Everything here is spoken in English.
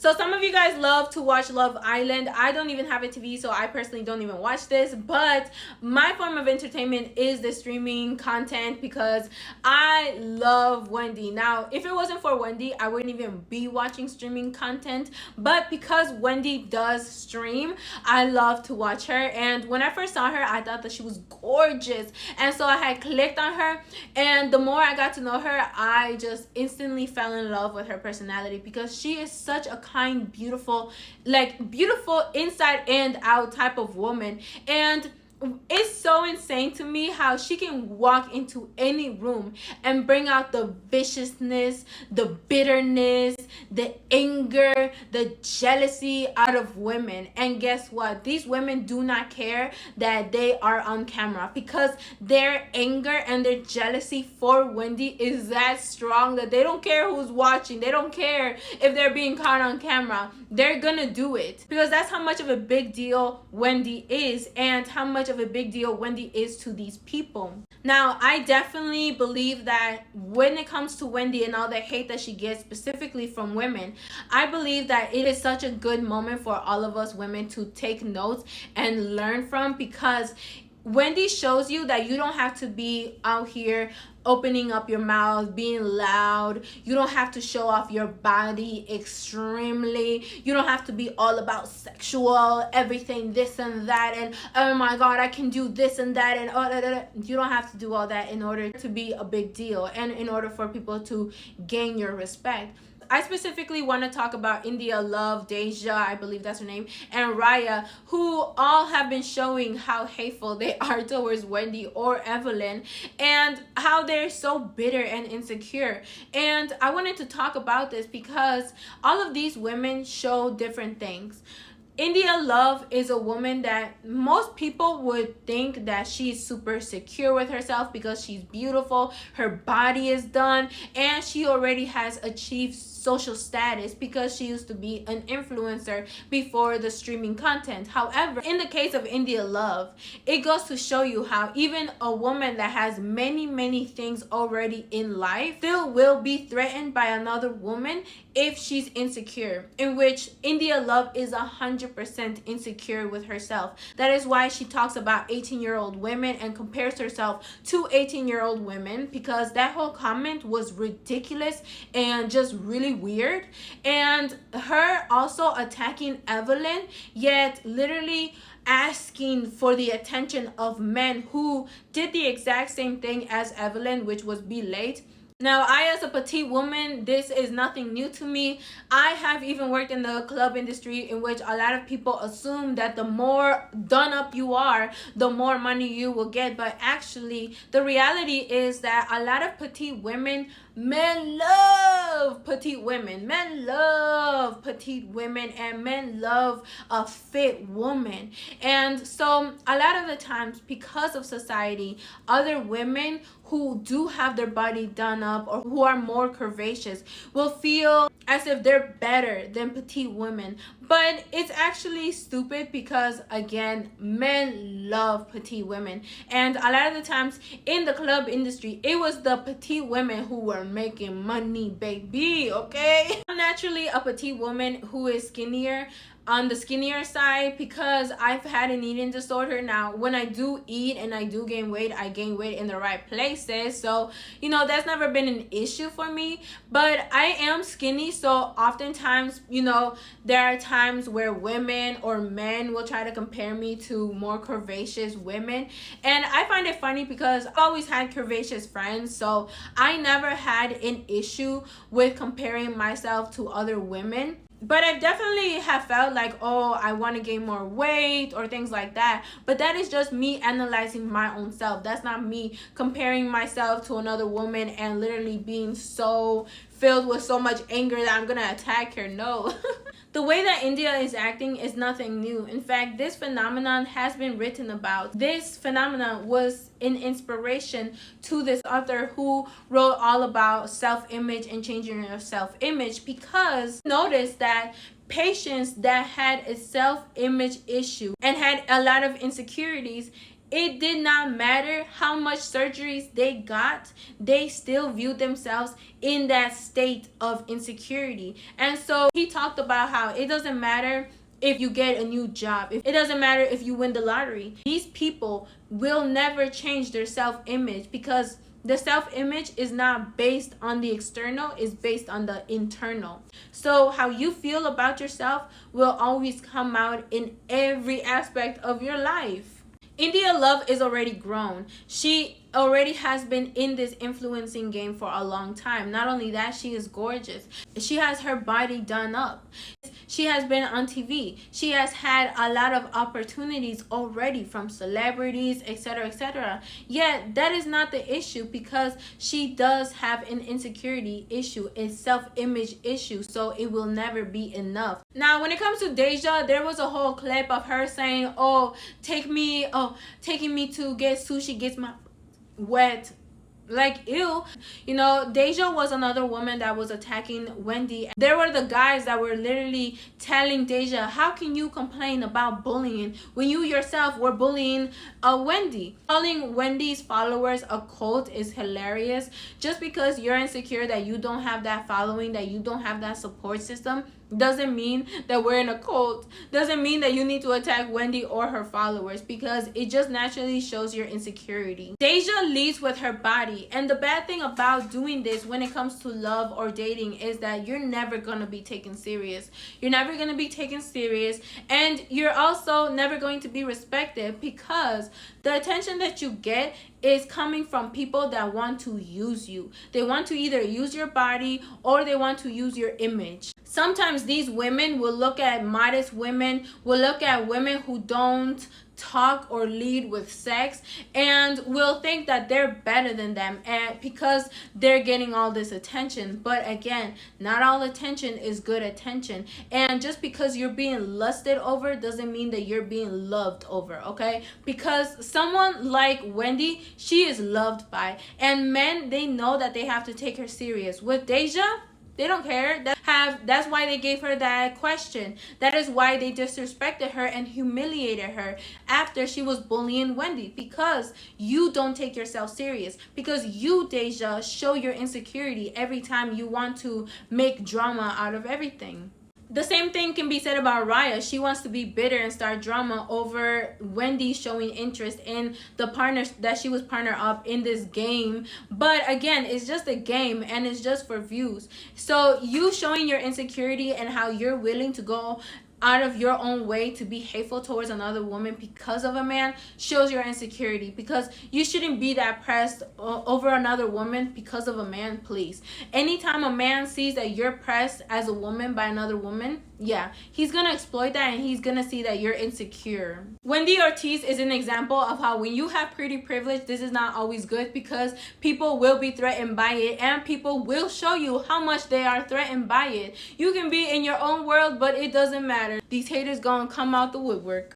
So some of you guys love to watch Love Island. I don't even have a TV, so I personally don't even watch this, but my form of entertainment is the streaming content because I love Wendy. Now, if it wasn't for Wendy, I wouldn't even be watching streaming content, but because Wendy does stream, I love to watch her. And when I first saw her, I thought that she was gorgeous, and so I had clicked on her, and the more I got to know her, I just instantly fell in love with her personality because she is such a kind, beautiful, like beautiful inside and out type of woman. And it's so insane to me how she can walk into any room and bring out the viciousness, the bitterness, the anger, the jealousy out of women. And guess what? These women do not care that they are on camera because their anger and their jealousy for Wendy is that strong that they don't care who's watching. They don't care if they're being caught on camera. They're gonna do it because that's how much of a big deal Wendy is and how much of a big deal Wendy is to these people. Now, I definitely believe that when it comes to Wendy and all the hate that she gets specifically from women, I believe that it is such a good moment for all of us women to take notes and learn from, because Wendy shows you that you don't have to be out here opening up your mouth, being loud. You don't have to show off your body extremely. You don't have to be all about sexual, everything, this and that, and oh my god, I can do this and that, and you don't have to do all that in order to be a big deal and in order for people to gain your respect. I specifically want to talk about India Love, Deja, I believe that's her name, and Raya, who all have been showing how hateful they are towards Wendy or Evelyn and how they're so bitter and insecure. And I wanted to talk about this because all of these women show different things. India Love is a woman that most people would think that she's super secure with herself because she's beautiful, her body is done, and she already has achieved social status because she used to be an influencer before the streaming content. However, in the case of India Love, it goes to show you how even a woman that has many things already in life still will be threatened by another woman if she's insecure, in which India Love is 100% insecure with herself. That is why she talks about 18-year-old women and compares herself to 18-year-old women, because that whole comment was ridiculous and just really weird. And her also attacking Evelyn, yet literally asking for the attention of men who did the exact same thing as Evelyn, which was be late. Now, I as a petite woman, this is nothing new to me. I have even worked in the club industry, in which a lot of people assume that the more done up you are, the more money you will get. But actually, the reality is that a lot of petite women, men love petite women. Men love petite women, and men love a fit woman. And so a lot of the times, because of society, other women who do have their body done up or who are more curvaceous will feel as if they're better than petite women. But it's actually stupid because, again, men love petite women. And a lot of the times in the club industry, it was the petite women who were making money, baby, okay? I'm naturally a petite woman who is skinnier, on the skinnier side, because I've had an eating disorder. Now, when I do eat and I do gain weight, I gain weight in the right places. So, you know, that's never been an issue for me. But I am skinny, so oftentimes, you know, there are times where women or men will try to compare me to more curvaceous women. And I find it funny because I've always had curvaceous friends, so I never had an issue with comparing myself to other women. But I definitely have felt like, oh, I want to gain more weight or things like that. But that is just me analyzing my own self. That's not me comparing myself to another woman and literally being so filled with so much anger that I'm gonna attack her. No. The way that India is acting is nothing new. In fact, this phenomenon has been written about. This phenomenon was an inspiration to this author who wrote all about self-image and changing your self-image, because notice that patients that had a self-image issue and had a lot of insecurities, it did not matter how much surgeries they got, they still viewed themselves in that state of insecurity. And so he talked about how it doesn't matter if you get a new job, it doesn't matter if you win the lottery. These people will never change their self-image, because the self-image is not based on the external, it's based on the internal. So how you feel about yourself will always come out in every aspect of your life. India Love is already grown. She already has been in this influencing game for a long time. Not only that, she is gorgeous. She has her body done up. She has been on TV. She has had a lot of opportunities already from celebrities, etc., etc. Yet that is not the issue, because she does have an insecurity issue, a self-image issue, so it will never be enough. Now, when it comes to Deja, there was a whole clip of her saying, "Oh, taking me to get sushi gets my wet." Like, ew. You know, Deja was another woman that was attacking Wendy. There were the guys that were literally telling Deja, how can you complain about bullying when you yourself were bullying Wendy? Calling Wendy's followers a cult is hilarious. Just because you're insecure that you don't have that following, that you don't have that support system, doesn't mean that we're in a cult. Doesn't mean that you need to attack Wendy or her followers, because it just naturally shows your insecurity. Deja leads with her body, and the bad thing about doing this when it comes to love or dating is that you're never gonna be taken serious. You're never gonna be taken serious, and you're also never going to be respected, because the attention that you get is coming from people that want to use you. They want to either use your body or they want to use your image. Sometimes these women will look at modest women, will look at women who don't talk or lead with sex, and will think that they're better than them, and because they're getting all this attention. But again, not all attention is good attention, and just because you're being lusted over doesn't mean that you're being loved over, okay? Because someone like Wendy, she is loved by, and men, they know that they have to take her serious. With Deja, they don't care. That's why they gave her that question. That is why they disrespected her and humiliated her after she was bullying Wendy, because you don't take yourself serious. Because you, Deja, show your insecurity every time you want to make drama out of everything. The same thing can be said about Raya. She wants to be bitter and start drama over Wendy showing interest in the partners that she was partner up in this game. But again, it's just a game and it's just for views. So you showing your insecurity and how you're willing to go out of your own way to be hateful towards another woman because of a man shows your insecurity, because you shouldn't be that pressed over another woman because of a man. Please, anytime a man sees that you're pressed as a woman by another woman, yeah, he's gonna exploit that, and he's gonna see that you're insecure. Wendy Ortiz is an example of how when you have pretty privilege, this is not always good, because people will be threatened by it, and people will show you how much they are threatened by it. You can be in your own world, but it doesn't matter. These haters gonna come out the woodwork.